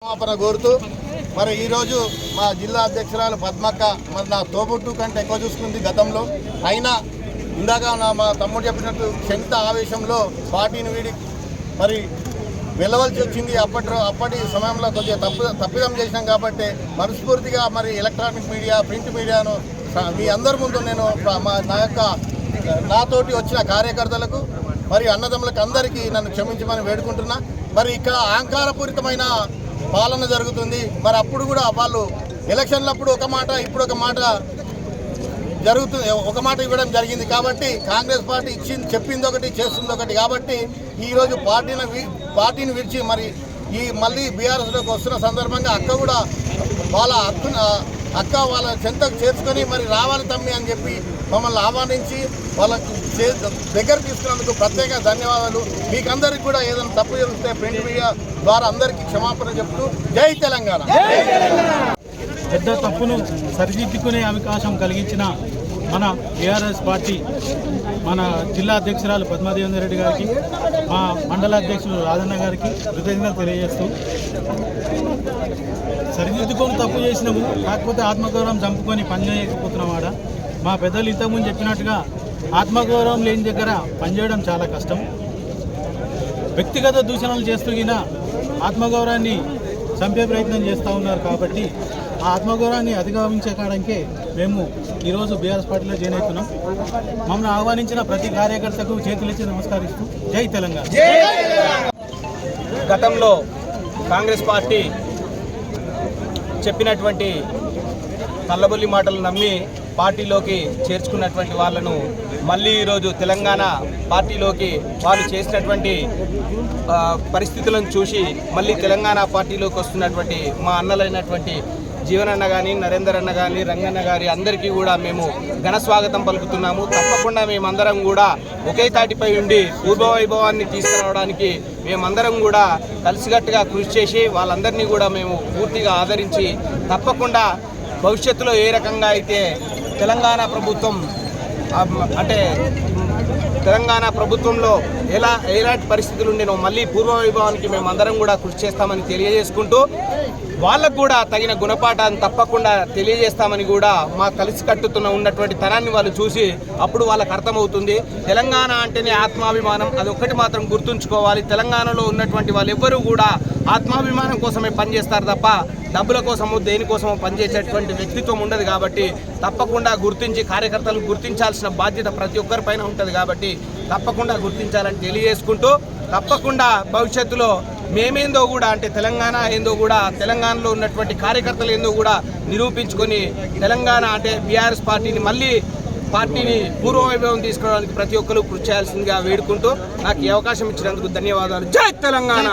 క్షమాపణ కోరుతూ మరి ఈరోజు మా జిల్లా అధ్యక్షురాలు పద్మక్క మరి నా తోబుట్టు కంటే ఎక్కువ చూసుకుంది గతంలో. అయినా ఇందాక మా తమ్ముడు చెప్పినట్టు క్షణిత ఆవేశంలో పార్టీని వీడి మరి వెళ్ళవలసి వచ్చింది. అప్పటి సమయంలో కొద్దిగా తప్పిదం చేసినాం కాబట్టి మనస్ఫూర్తిగా మరి ఎలక్ట్రానిక్ మీడియా, ప్రింట్ మీడియాను మీ అందరి ముందు నేను నాతోటి వచ్చిన కార్యకర్తలకు మరి అన్నదమ్ములకు అందరికీ నన్ను క్షమించమని వేడుకుంటున్నా. మరి ఇక్కడ అహంకారపూరితమైన పాలన జరుగుతుంది. మరి అప్పుడు కూడా వాళ్ళు ఎలక్షన్లప్పుడు ఒక మాట, ఇప్పుడు ఒక మాట జరుగుతుంది, ఒక మాట ఇవ్వడం జరిగింది. కాబట్టి కాంగ్రెస్ పార్టీ చెప్పింది ఒకటి, చేస్తుంది ఒకటి. కాబట్టి ఈరోజు పార్టీని విడిచి మరి మళ్ళీ బీఆర్ఎస్లోకి వస్తున్న సందర్భంగా వాళ్ళ చెంతకు చేర్చుకొని మరి రావాలి తమ్మి అని చెప్పి మమ్మల్ని ఆహ్వానించి వాళ్ళకి దగ్గర తీసుకున్నందుకు ప్రత్యేక ధన్యవాదాలు. మీకందరికీ కూడా ఏదైనా తప్పు జరిగితే ప్రింట్ మీడియా ద్వారా అందరికీ క్షమాపణ చెప్తూ జై తెలంగాణ. పెద్ద తప్పును సరిదిద్దుకునే అవకాశం కలిగించిన మన బీఆర్ఎస్ పార్టీ మన జిల్లా అధ్యక్షురాలు పద్మాదేవేందర్ రెడ్డి గారికి, మా మండల అధ్యక్షులు రాజన్న గారికి కృతజ్ఞతలు తెలియజేస్తూ, సరిదిద్దుకొని తప్పు చేసినాము, కాకపోతే ఆత్మగౌరవం చంపుకొని పనిచేయకపోతున్నామాడ. మా పెద్దలు ఇంతకుముందు చెప్పినట్టుగా ఆత్మగౌరవం లేని దగ్గర పనిచేయడం చాలా కష్టం. వ్యక్తిగత దూషణలు చేస్తూ ఆత్మగౌరవాన్ని చంపే ప్రయత్నం చేస్తూ ఉన్నారు. కాబట్టి ఆ ఆత్మగౌరవాన్ని అధిగమించే కాడానికే మేము ఈరోజు బీఆర్ఎస్ పార్టీలో జాయిన్ అవుతున్నాం. మమ్మల్ని ఆహ్వానించిన ప్రతి కార్యకర్తకు చేతులెత్తి నమస్కరిస్తూ జై తెలంగాణ. గతంలో కాంగ్రెస్ పార్టీ చెప్పినటువంటి కల్లబొల్లి మాటలు నమ్మి పార్టీలోకి చేర్చుకున్నటువంటి వాళ్ళను మళ్ళీ ఈరోజు తెలంగాణ పార్టీలోకి వాళ్ళు చేసినటువంటి పరిస్థితులను చూసి మళ్ళీ తెలంగాణ పార్టీలోకి వస్తున్నటువంటి మా అన్నలైనటువంటి జీవనన్న కానీ, నరేందర్ అన్న కానీ, రంగన్న గారి అందరికీ కూడా మేము ఘన స్వాగతం పలుకుతున్నాము. తప్పకుండా మేమందరం కూడా ఒకే తాటిపై ఉండి పూర్వవైభవాన్ని తీసుకురావడానికి మేమందరం కూడా కలిసికట్టుగా కృషి చేసి వాళ్ళందరినీ కూడా మేము పూర్తిగా ఆదరించి తప్పకుండా భవిష్యత్తులో ఏ రకంగా అయితే తెలంగాణ ప్రభుత్వం అంటే తెలంగాణ ప్రభుత్వంలో ఎలాంటి పరిస్థితులు ఉండేనో మళ్ళీ పూర్వవైభవానికి మేమందరం కూడా కృషి చేస్తామని తెలియజేసుకుంటూ, వాళ్ళకు కూడా తగిన గుణపాఠాన్ని తప్పకుండా తెలియజేస్తామని కూడా మా కలిసికట్టుతున్న ఉన్నటువంటి తనాన్ని వాళ్ళు చూసి అప్పుడు వాళ్ళకు అర్థమవుతుంది. తెలంగాణ అంటేనే ఆత్మాభిమానం, అదొక్కటి మాత్రం గుర్తుంచుకోవాలి. తెలంగాణలో ఉన్నటువంటి వాళ్ళు ఎవ్వరూ కూడా ఆత్మాభిమానం కోసమే పనిచేస్తారు తప్ప డబ్బుల కోసము దేనికోసమో పనిచేసేటువంటి వ్యక్తిత్వం ఉండదు. కాబట్టి తప్పకుండా గుర్తించి కార్యకర్తలను గుర్తించాల్సిన బాధ్యత ప్రతి ఒక్కరిపైన ఉంటుంది. కాబట్టి తప్పకుండా గుర్తించాలని తెలియజేసుకుంటూ, తప్పకుండా భవిష్యత్తులో మేమేందో కూడా అంటే తెలంగాణ ఏందో కూడా, తెలంగాణలో ఉన్నటువంటి కార్యకర్తలు ఏందో కూడా నిరూపించుకొని తెలంగాణ అంటే బీఆర్ఎస్ పార్టీని పూర్వవైభవం తీసుకోవడానికి ప్రతి ఒక్కరు కృషి చేయాల్సిందిగా వేడుకుంటూ నాకు ఈ అవకాశం ఇచ్చినందుకు ధన్యవాదాలు. జై తెలంగాణ.